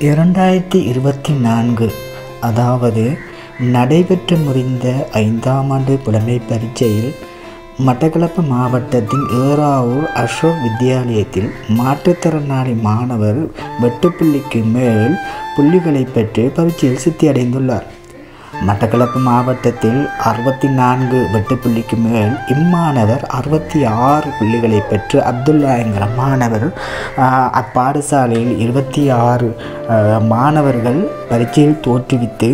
2024 அதாவது நடைபெற்று முடிந்த 5ஆம் ஆண்டு புலமை பரீட்சையில் மட்டக்களப்பு மாவட்டத்தின் ஏறாவூர் அசோக் வித்தியாலயத்தில் மாற்றுத்திறனாளி மாணவர் 8 புள்ளிக்கு மேல் புள்ளிகளை பெற்று பரீட்சையில் சித்தியடைந்துள்ளார். மட்டக்களப்பு மாவட்டத்தில் 64 8 புள்ளிக்கு மேல் இம்மாணவர் 66 புள்ளிகளை பெற்று அப்துல்லா என்கிற மாணவர் அப்பாடசாலையில் 26 மாணவர்கள் பரீட்சையில் தோற்றுவித்து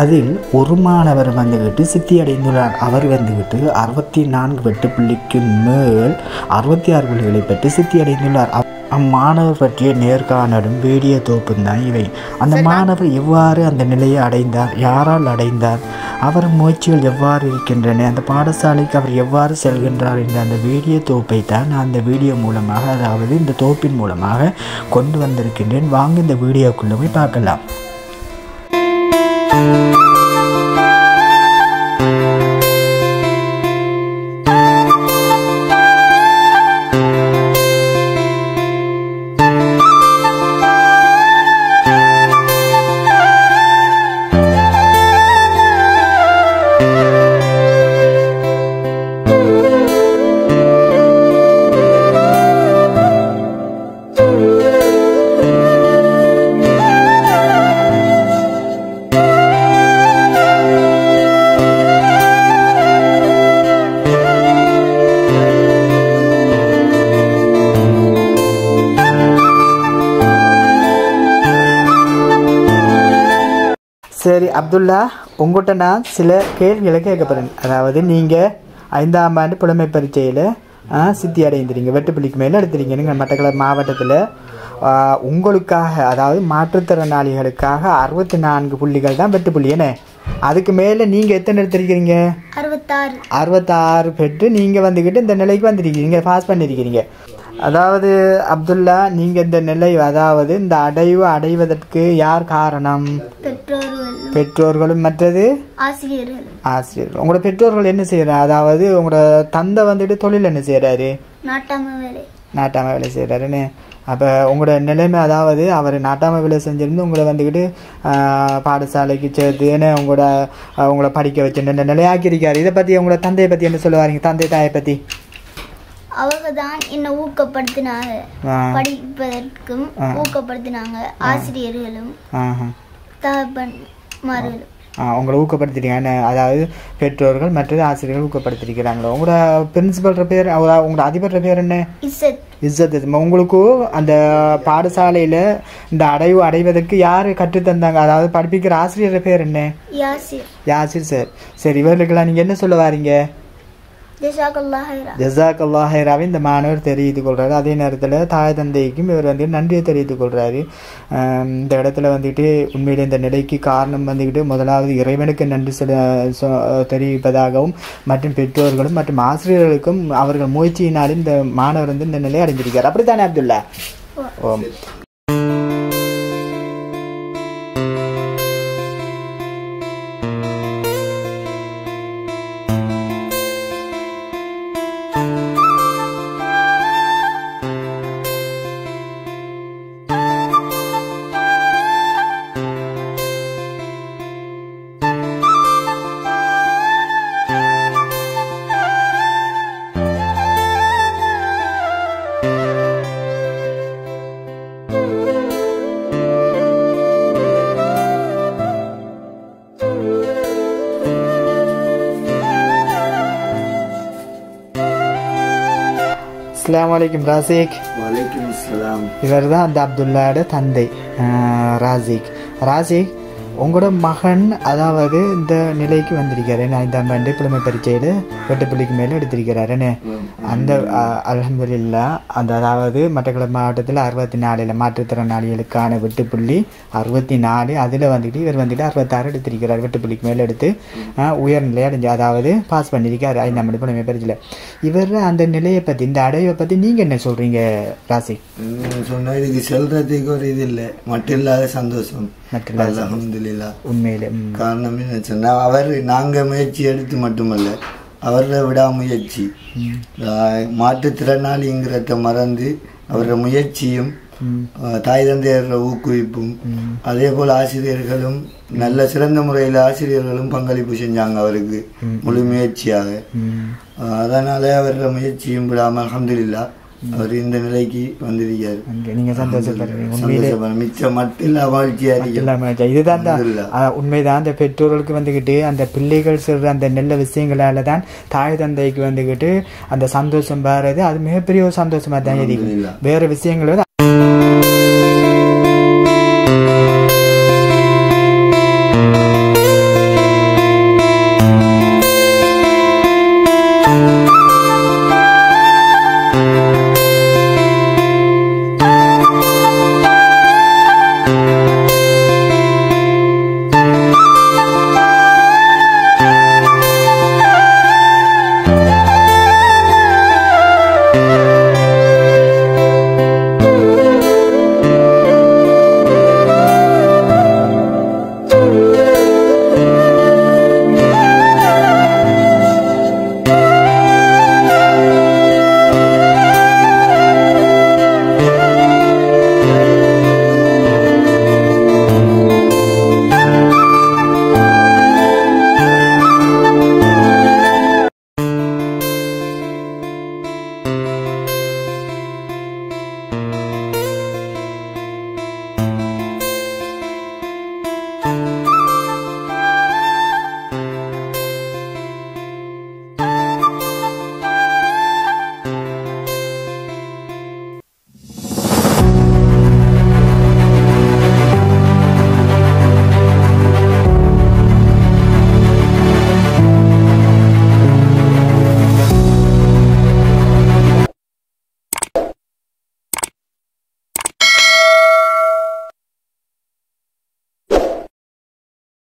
அதில் ஒரு மாணவர் வந்துக்கிட்டு சித்தியடைந்துள்ளார். அவர் வந்துக்கிட்டு 64 8 புள்ளிக்கு மேல் 66 புள்ளிகளை பெற்று சித்தியடைந்துள்ளார். அம்மாணவர் பற்றிய நேர்காணலும் வீடியோ தொகுப்பும் தான் இவை. அந்த மாணவர் எவ்வாறு அந்த நிலையை அடைந்தார், யாரால் அடைந்தார், அவர் முயற்சிகள் எவ்வாறு இருக்கின்றன, அந்த பாடசாலைக்கு அவர் எவ்வாறு செல்கின்றார் என்ற அந்த வீடியோ தொகுப்பை தான் நான் அந்த வீடியோ மூலமாக, அதாவது இந்த தொகுப்பின் மூலமாக கொண்டு வந்திருக்கின்றேன். வாங்க இந்த வீடியோக்குள்ளே போய் பார்க்கலாம். சரி அப்துல்லா, உங்கள்கிட்ட நான் சில கேள்விகளை கேட்கப்படுறேன். அதாவது நீங்கள் 5ஆம் ஆண்டு புலமை பரீட்சையில் சித்தி அடைந்துறீங்க, 8 புள்ளிக்கு மேலே எடுத்துறீங்க. நீங்கள் மட்டக்களப்பு மாவட்டத்தில் உங்களுக்காக, அதாவது மாற்றுத்திறனாளிகளுக்காக 64 புள்ளிகள் தான் 8 புள்ளி. என்ன அதுக்கு மேலே நீங்கள் எத்தனை எடுத்துருக்கிறீங்க? 66 பெற்று நீங்கள் வந்துக்கிட்டு இந்த நிலைக்கு வந்துருக்கிறீங்க, பாஸ் பண்ணியிருக்கிறீங்க. அதாவது அப்துல்லா, நீங்கள் இந்த நிலை, அதாவது இந்த அடைவதற்கு யார் காரணம்? பெற்றோர்களும் மற்றது ஆசிரியர்கள். உங்களோட பெற்றோர்கள் என்ன செய்யறாரு? அதாவது உங்களோட தந்தை வந்துட்டு தொழில் என்ன செய்யறாரு? நாட்டாம வேலை செய்யறாருன்னு. அப்போ உங்களோட நிலைமை, அதாவது அவர் நாட்டாம வேலை செஞ்சிருந்து உங்களை வந்துக்கிட்டு பாடசாலைக்கு சேர்த்து உங்களை படிக்க வச்சு நிலையாக்கியிருக்காரு. இதை பற்றி உங்களோட தந்தையை பற்றி என்ன சொல்லுவாருங்க? தந்தை தாயை பற்றி? அவங்க தான் என்ன ஊக்கப்படுத்தினாங்க, படிப்பதற்கும் ஊக்கப்படுத்தினாங்க. ஆசிரியர்களும் தகப்பன்மார்களும் உங்களை ஊக்கப்படுத்திட்டீங்க. அதாவது பெற்றோர்கள் மற்றது ஆசிரியர்கள் ஊக்கப்படுத்திருக்கிறாங்களோ. உங்களோட பிரின்சிபல்ற பேர், உங்களோட அதிபர்ற பேர் என்ன? இஸ்ஸத். உங்களுக்கு அந்த பாடசாலையில் இந்த அடைவதற்கு யார் கற்றுத்தந்தாங்க? அதாவது படிப்பிக்கிற ஆசிரியர் பேர் என்ன? யாசிர் சார். சரி, இவர்களுக்கெல்லாம் நீங்கள் என்ன சொல்ல வாரீங்க? ஜஸாக்கல்லாஹ் ஹைராவை இந்த மாணவர் தெரிவித்துக் கொள்றாரு. அதே நேரத்தில் தாய் தந்தைக்கும் இவர் வந்து நன்றியை தெரிவித்துக் கொள்றாரு. இந்த இடத்துல வந்துட்டு உண்மையிலே இந்த நிலைக்கு காரணம் வந்துக்கிட்டு முதலாவது இறைவனுக்கு நன்றி தெரிவிப்பதாகவும், மற்றும் பெற்றோர்களும் மற்றும் ஆசிரியர்களுக்கும் அவர்கள் முயற்சியினாலும் இந்த மாணவர் வந்து இந்த நிலையை அடைஞ்சிருக்கார். அப்படித்தானே அப்துல்லா? ஓம். அஸ்ஸலாமு அலைக்கும் ராசிக். வலைக்கும் அஸ்ஸலாம். இவர் தான் அந்த அப்துல்லாவோட தந்தை ராசிக். உங்களோட மகன் அதாவது இந்த நிலைக்கு வந்திருக்காரு. 5ஆம் ஆண்டு புலமை பரீட்சையில் 8 புள்ளிக்கு மேலே எடுத்திருக்கிறாருன்னு. அந்த அல்ஹம்துலில்லாஹ், அதாவது மட்டக்களப்பு மாவட்டத்தில் 64 மாற்றுத்திறனாளிகளுக்கான 8 புள்ளி 64, அதில் வந்துட்டு இவர் வந்துட்டு 66 எடுத்திருக்கிறார். 8 புள்ளிக்கு மேலே எடுத்து உயர்நிலை அடைஞ்சு, அதாவது பாஸ் பண்ணியிருக்காரு 5ஆம் ஆண்டு புலமை பரீட்சையில். இவர் அந்த நிலையை பற்றி, இந்த அடைவை பற்றி நீங்கள் என்ன சொல்கிறீங்க ராசி? சொன்னால் இதுக்கு செல்றதுக்கு ஒரு இது இல்லை, மட்டும் இல்லாத சந்தோஷம். அல்ஹம்துலில்லாஹ். உண்மையிலே காரணம் என்ன சொன்னால், அவர் நாங்கள் முயற்சி எடுத்து மட்டுமல்ல, அவரோட விடாமுயற்சி, மாற்றுத்திறனாளிங்கிறத மறந்து அவரோட முயற்சியும் தாய் தந்தையர் ஊக்குவிப்பும் அதே போல் ஆசிரியர்களும் நல்ல சிறந்த முறையில் ஆசிரியர்களும் பங்களிப்பு செஞ்சாங்க அவருக்கு முழு முயற்சியாக. அதனால அவரோட முயற்சியும் விடாமல் அல்ஹம்துலில்லாஹ் அவர் இந்த நிலைக்கு வந்திருக்காரு. நீங்க சந்தோஷப்படுறீங்க. மிச்சம் மட்டும் மகிழ்ச்சியா இதுதான் உண்மைதான். அந்த பெற்றோர்களுக்கு வந்துக்கிட்டு அந்த பிள்ளைகள் சொல்ற அந்த நல்ல விஷயங்களால தான் தாய் தந்தைக்கு வந்துக்கிட்டு அந்த சந்தோஷம் பாருது. அது மிகப்பெரிய ஒரு சந்தோஷமா தான் இருக்கு. வேற விஷயங்கள்